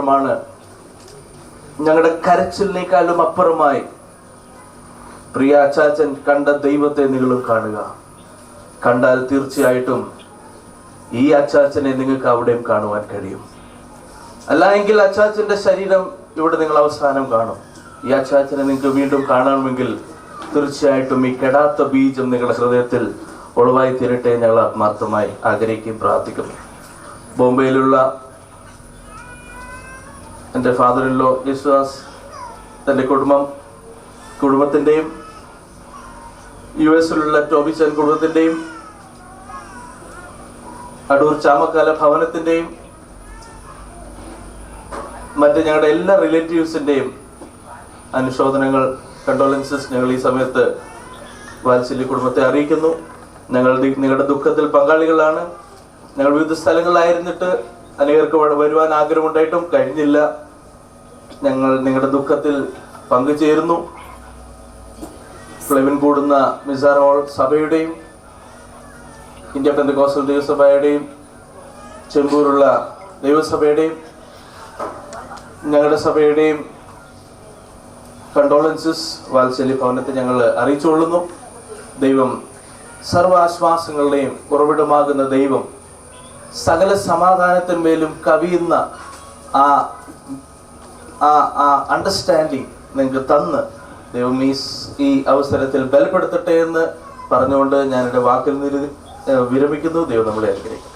മാത്രമാണ്, ഞങ്ങളുടെ കരച്ചിലിനേക്കാളും അപ്പുറമായി പ്രിയ അച്ചാച്ചൻ കണ്ട ദൈവത്തെ നിങ്ങളും കാണുക. കണ്ടാൽ തീർച്ചയായിട്ടും ഈ അച്ചാച്ചനെ നിങ്ങൾക്ക് അവിടെയും കാണുവാൻ കഴിയും. അല്ല എങ്കിൽ അച്ചാച്ചന്റെ ശരീരം ഇവിടെ നിങ്ങൾ അവസാനം കാണും. ഈ അച്ചാച്ചനെ നിങ്ങൾക്ക് വീണ്ടും കാണണമെങ്കിൽ തീർച്ചയായിട്ടും ഈ കെടാത്ത ബീജം നിങ്ങളുടെ ഹൃദയത്തിൽ ഒളിവായി തീരട്ടെ ഞങ്ങൾ ആത്മാർത്ഥമായി ആഗ്രഹിക്കുകയും പ്രാർത്ഥിക്കുന്നു. ബോംബെയിലുള്ള എൻ്റെ ഫാദർ ഇൻ ലോ യേശുദാസ് തൻ്റെ കുടുംബത്തിൻ്റെയും US-ലുള്ള ടോബിച്ചൻ കുടുംബത്തിൻ്റെയും അടൂർ ചാമക്കാല ഭവനത്തിൻ്റെയും മറ്റ് ഞങ്ങളുടെ എല്ലാ റിലേറ്റീവ്സിൻ്റെയും അനുശോചനങ്ങൾ, കണ്ടോലൻസസ് ഞങ്ങൾ ഈ സമയത്ത് വാത്സല്യ കുടുംബത്തെ അറിയിക്കുന്നു. ഞങ്ങൾ നിങ്ങളുടെ ദുഃഖത്തിൽ പങ്കാളികളാണ്. ഞങ്ങൾ വിവിധ സ്ഥലങ്ങളിലായിരുന്നിട്ട് അനേകർക്ക് വരുവാൻ ആഗ്രഹമുണ്ടായിട്ടും കഴിഞ്ഞില്ല. ഞങ്ങൾ നിങ്ങളുടെ ദുഃഖത്തിൽ പങ്കുചേരുന്നു. ഫ്ലെവിൻ കൂടുന്ന മിസാർ ഹോൾ സഭയുടെയും ഇന്ത്യ പെന്തക്കോസ്റ്റൽ ദൈവസഭയുടെയും ചെമ്പൂരുള്ള ദൈവസഭയുടെയും ഞങ്ങളുടെ സഭയുടെയും കണ്ടോളൻസസ് വാത്സല്യ ഭവനത്തെ ഞങ്ങൾ അറിയിച്ചുകൊള്ളുന്നു. ദൈവം സർവാശ്വാസങ്ങളുടെയും ഉറവിടമാകുന്ന ദൈവം സകല സമാധാനത്തിന്മേലും കവിയുന്ന ആ അണ്ടർസ്റ്റാൻഡിങ് നിങ്ങൾക്ക് തന്ന് ദൈവം ഈ അവസരത്തിൽ ബലപ്പെടുത്തട്ടെ എന്ന് പറഞ്ഞുകൊണ്ട് ഞാൻ എൻ്റെ വാക്കിൽ വിരമിക്കുന്നു. ദൈവം നമ്മളെ അനുഗ്രഹിക്കും.